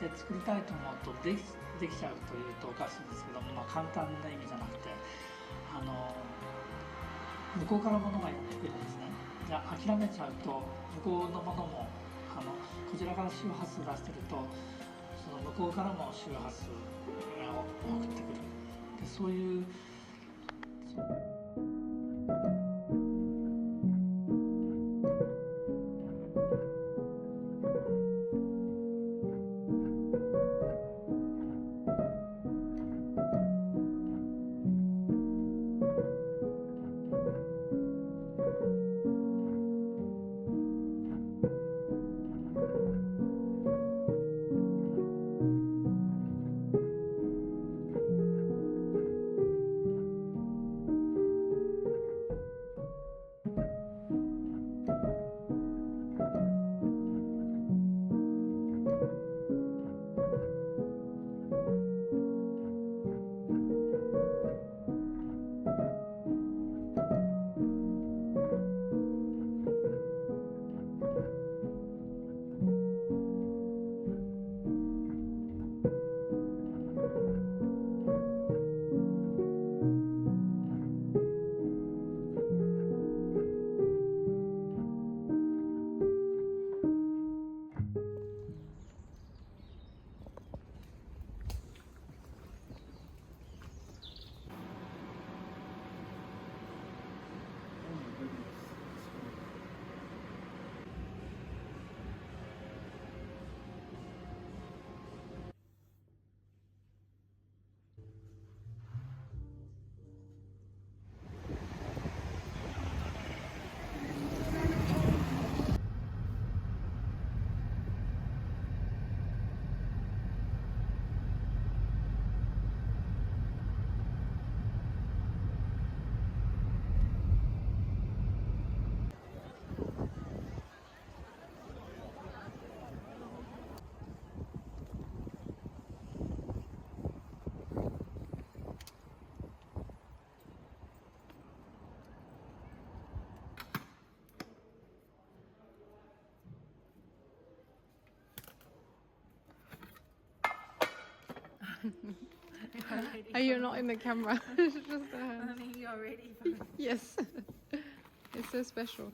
して作りたいと思うとできちゃうというとおかしいんですけど、簡単な意味じゃなくて、向こうから物がやってくるんですね。じゃあ諦めちゃうと向こうのものもこちらから周波数出してるとその向こうからも周波数を送ってくる。でそういうAre you not in the camera? Just, I mean, you're ready. yes. It's so special.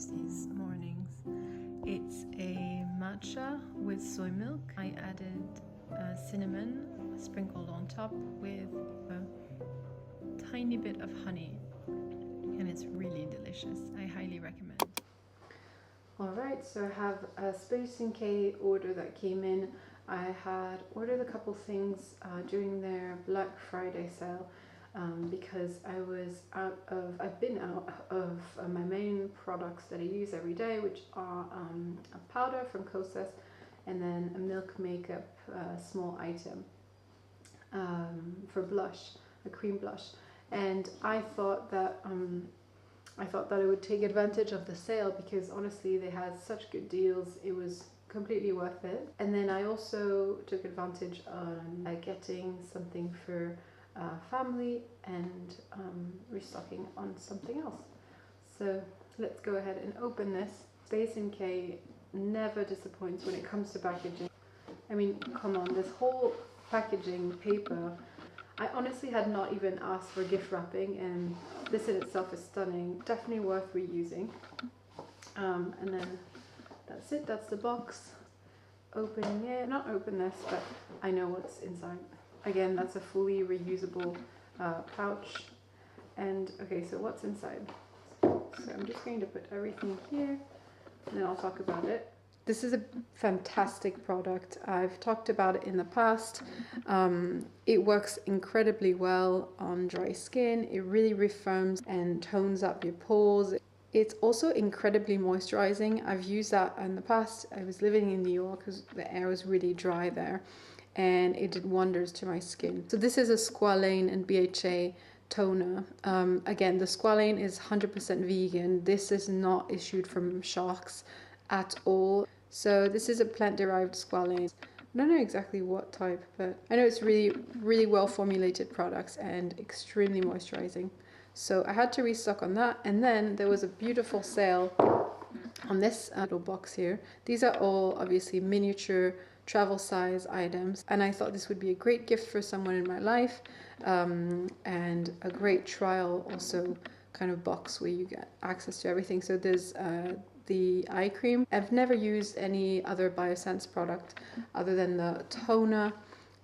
use these mornings. It's a matcha with soy milk. I added cinnamon sprinkled on top with a tiny bit of honey, and it's really delicious. I highly recommend. Alright, so I have a Space NK order that came in. I had ordered a couple things during their Black Friday sale because I've been out of my main products that I use every day, which are a powder from Kosas and then a milk makeup small item for blush, a cream blush. And I thought that I would take advantage of the sale because honestly they had such good deals. It was completely worth it. And then I also took advantage on getting something for family and restocking on something else. So let's go ahead and open this. Space NK never disappoints when it comes to packaging. I mean, come on, this whole packaging paper, I honestly had not even asked for gift wrapping, and this in itself is stunning. Definitely worth reusing. And then that's it, that's the box. Opening it, not open this, but I know what's inside. Again, that's a fully reusable pouch. And okay, so what's inside? So I'm just going to put everything here, and then I'll talk about it. This is a fantastic product. I've talked about it in the past. It works incredibly well on dry skin. It really refirms and tones up your pores. It's also incredibly moisturizing. I've used that in the past. I was living in New York because the air was really dry there, and it did wonders to my skin. So this is a squalane and BHA toner. Again, the squalane is 100% vegan. This is not issued from sharks at all. So this is a plant-derived squalane. I don't know exactly what type, but I know it's really well formulated products and extremely moisturizing. So I had to restock on that, and then there was a beautiful sale on this little box here. These are all obviously miniature travel size items, and I thought this would be a great gift for someone in my life, and a great trial also kind of box where you get access to everything. So there's the eye cream. I've never used any other Biosense product other than the toner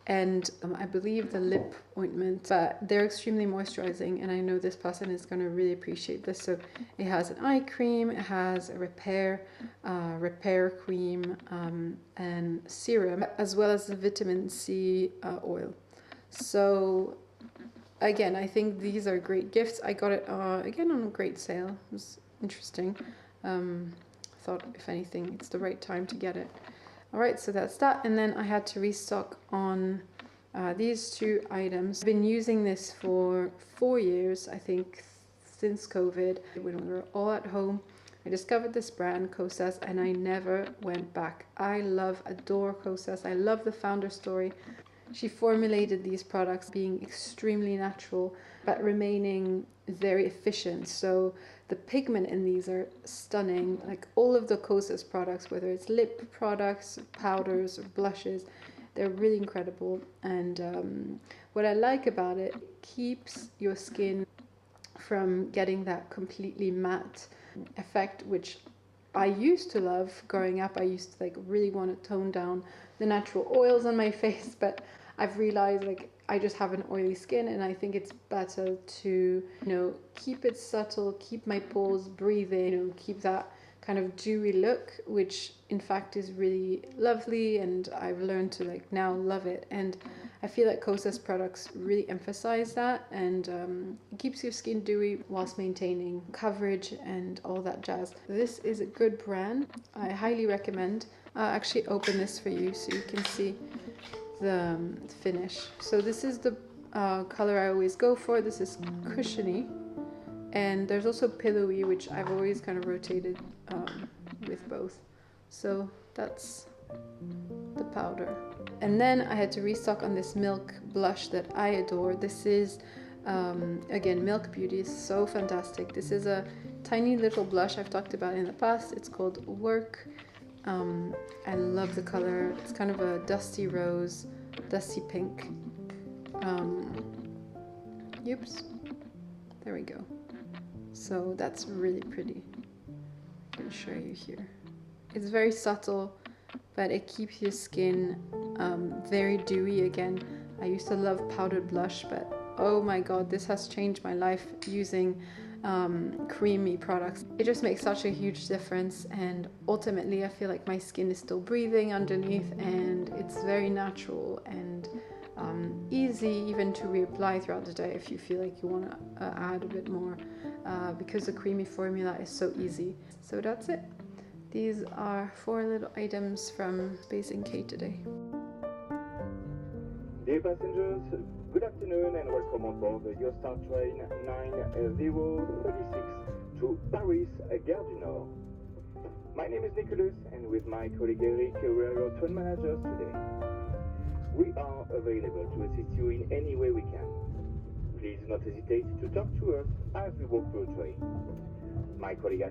and I believe the lip ointment, but they're extremely moisturizing, and I know this person is going to really appreciate this. So it has an eye cream, it has a repair cream, and serum, as well as the vitamin C oil. So again, I think these are great gifts. I got it again on a great sale. It was interesting. Thought if anything it's the right time to get it. Alright, so that's that, and then I had to restock on these two items. I've been using this for 4 years, I think, since COVID. When we were all at home, I discovered this brand, Kosas, and I never went back. I adore Kosas. I love the founder story. She formulated these products being extremely natural, but remaining very efficient. So the pigment in these are stunning. Like all of the Kosas products, whether it's lip products, powders, or blushes, they're really incredible. And what I like about it, it keeps your skin from getting that completely matte effect, which I used to love growing up. I used to really want to tone down the natural oils on my face, but I've realized I just have an oily skin, and I think it's better to keep it subtle, keep my pores breathing, keep that kind of dewy look, which in fact is really lovely, and I've learned to now love it. And I feel like Kosas products really emphasize that, and it keeps your skin dewy whilst maintaining coverage and all that jazz. This is a good brand. I highly recommend. I'll actually open this for you so you can see the finish. So this is the color I always go for. This is cushiony, and there's also pillowy, which I've always kind of rotated with both. So that's the powder. And then I had to restock on this milk blush that I adore. This is again, Milk Beauty is so fantastic. This is a tiny little blush I've talked about in the past. It's called Work. I love the color. It's kind of a dusty rose, dusty pink. Oops, there we go. So that's really pretty. can show you here. It's very subtle, but it keeps your skin very dewy again. I used to love powdered blush, but oh my god, this has changed my life using creamy products. It just makes such a huge difference, and ultimately I feel like my skin is still breathing underneath, and it's very natural and easy even to reapply throughout the day if you feel like you want to add a bit more, because the creamy formula is so easy. So that's it. These are 4 little items from Space NK today. Dear passengers, good afternoon and welcome on board your Star Train 9036 to Paris, Gare du Nord. My name is Nicholas, and with my colleague Eric, we are your train managers today. We are available to assist you in any way we can. Please do not hesitate to talk to us as we walk through the train. My colleague